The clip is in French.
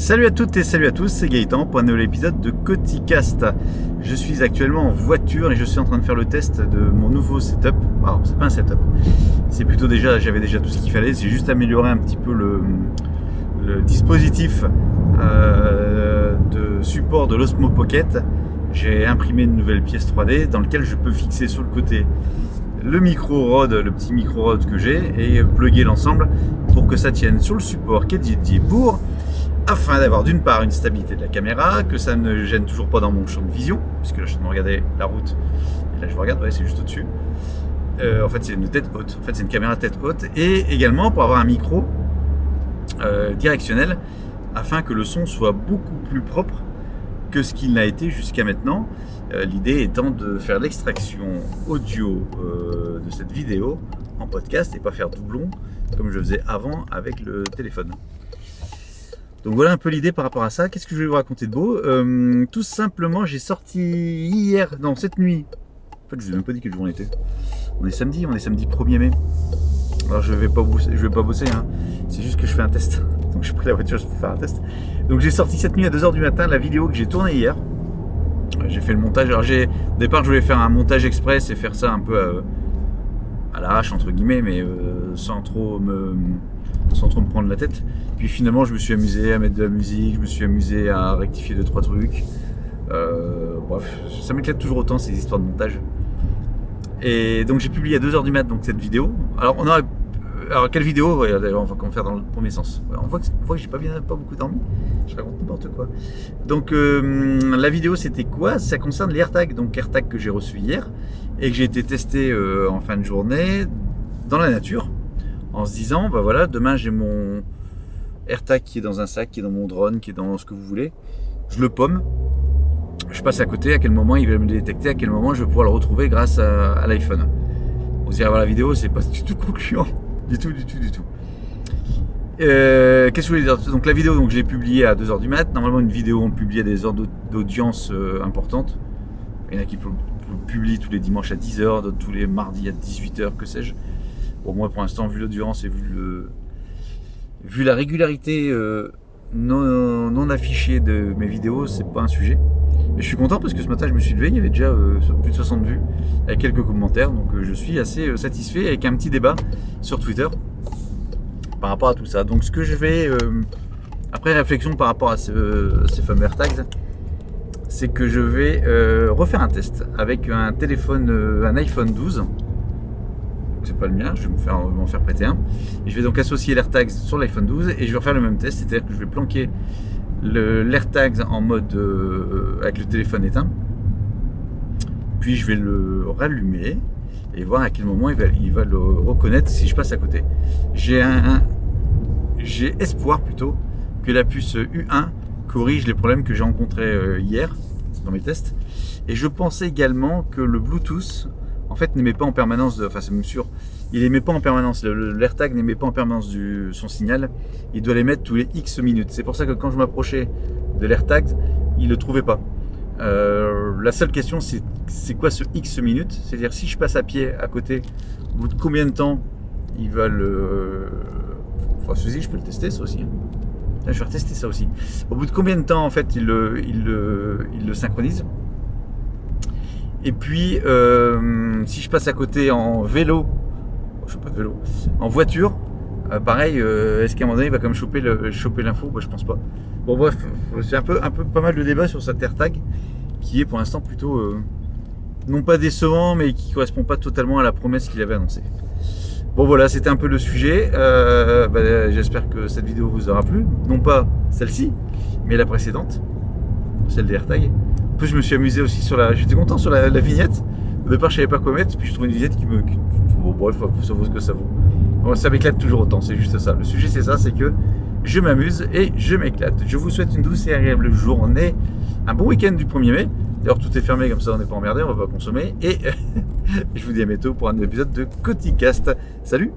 Salut à toutes et salut à tous, c'est Gaëtan pour un nouvel épisode de Coticast. Je suis actuellement en voiture et je suis en train de faire le test de mon nouveau setup. Alors, c'est pas un setup, c'est plutôt j'avais déjà tout ce qu'il fallait, c'est juste améliorer un petit peu le dispositif de support de l'Osmo Pocket. J'ai imprimé une nouvelle pièce 3D dans laquelle je peux fixer sur le côté le micro Rode, le petit micro Rode que j'ai, et plugger l'ensemble pour que ça tienne sur le support qui est dédié pour, afin d'avoir d'une part une stabilité de la caméra, que ça ne gêne toujours pas dans mon champ de vision, puisque là je suis en train de regarder la route, et là je regarde, ouais, c'est juste au-dessus. En fait c'est une tête haute, en fait c'est une caméra tête haute, et également pour avoir un micro directionnel, afin que le son soit beaucoup plus propre que ce qu'il n'a été jusqu'à maintenant. L'idée étant de faire l'extraction audio de cette vidéo en podcast et pas faire doublon comme je faisais avant avec le téléphone. Donc voilà un peu l'idée par rapport à ça. Qu'est-ce que je vais vous raconter de beau? Tout simplement, j'ai sorti hier, non, cette nuit. En fait, je vous ai même pas dit quel jour on était. On est samedi 1er mai. Alors je vais pas bosser, hein. C'est juste que je fais un test. Donc j'ai pris la voiture pour faire un test. Donc j'ai sorti cette nuit à 2 h du matin la vidéo que j'ai tournée hier. J'ai fait le montage. Alors au départ je voulais faire un montage express et faire ça un peu à l'arrache entre guillemets, mais sans trop me prendre la tête. Puis finalement je me suis amusé à mettre de la musique, je me suis amusé à rectifier 2-3 trucs. Bref, ça m'éclate toujours autant ces histoires de montage. Et donc j'ai publié à 2 h du mat donc cette vidéo. Alors quelle vidéo? Ouais, on va faire dans le premier sens. On voit que j'ai pas beaucoup dormi. Je raconte n'importe quoi. Donc la vidéo c'était quoi? Ça concerne les AirTags. Donc AirTags que j'ai reçu hier et que j'ai été testé en fin de journée dans la nature, en se disant bah voilà, demain j'ai mon AirTag qui est dans un sac, qui est dans mon drone, qui est dans ce que vous voulez. Je le pomme. Je passe à côté, à quel moment il va me détecter, à quel moment je vais pouvoir le retrouver grâce à l'iPhone. Vous irez voir la vidéo, c'est pas du tout concluant. Du tout. Qu'est-ce que je voulais dire? Donc la vidéo, donc, je l'ai publiée à 2 h du mat. Normalement une vidéo on publie à des heures d'audience importantes. Il y en a qui publient tous les dimanches à 10 h, d'autres tous les mardis à 18 h, que sais-je. Bon, moi pour l'instant, vu l'audience et vu la régularité non affichée de mes vidéos, c'est pas un sujet. Mais je suis content parce que ce matin je me suis levé, il y avait déjà plus de 60 vues avec quelques commentaires, donc je suis assez satisfait, avec un petit débat sur Twitter par rapport à tout ça. Donc ce que je vais, après réflexion par rapport à ces fameux AirTags, c'est que je vais refaire un test avec un téléphone, un iPhone 12. C'est pas le mien, je vais m'en faire prêter un. Et je vais donc associer l'AirTags sur l'iPhone 12 et je vais refaire le même test, c'est-à-dire que je vais planquer l'AirTags en mode avec le téléphone éteint, puis je vais le rallumer et voir à quel moment il va le reconnaître si je passe à côté. J'ai espoir plutôt que la puce U1 corrige les problèmes que j'ai rencontrés hier dans mes tests, et je pensais également que le Bluetooth en fait n'émet pas en permanence, enfin c'est même sûr, il émet pas en permanence, l'AirTag n'émet pas en permanence son signal, il doit l'émettre tous les X minutes. C'est pour ça que quand je m'approchais de l'AirTag, il le trouvait pas. La seule question c'est quoi ce X minutes? C'est-à-dire si je passe à pied à côté, au bout de combien de temps il va le... Enfin ceci je peux le tester ça aussi. Là, je vais retester ça aussi. Au bout de combien de temps en fait il le synchronise? Et puis, si je passe à côté en vélo, je fais pas de vélo, en voiture, pareil, est-ce qu'à un moment donné il va quand même choper l'info? Moi je pense pas. Bon bref, c'est un peu pas mal de débat sur cet AirTag qui est pour l'instant plutôt non pas décevant, mais qui correspond pas totalement à la promesse qu'il avait annoncée. Bon voilà, c'était un peu le sujet. J'espère que cette vidéo vous aura plu, non pas celle-ci, mais la précédente, celle des AirTags. En plus, je me suis amusé aussi j'étais content sur la vignette. Au départ, je savais pas quoi mettre, puis je trouve une vignette bon, bref, ça vaut ce que ça vaut. Bon, ça m'éclate toujours autant, c'est juste ça. Le sujet, c'est ça, c'est que je m'amuse et je m'éclate. Je vous souhaite une douce et agréable journée, un bon week-end du 1er mai. D'ailleurs, tout est fermé, comme ça, on n'est pas emmerdé, on va pas consommer. Et je vous dis à bientôt pour un épisode de Coticast. Salut!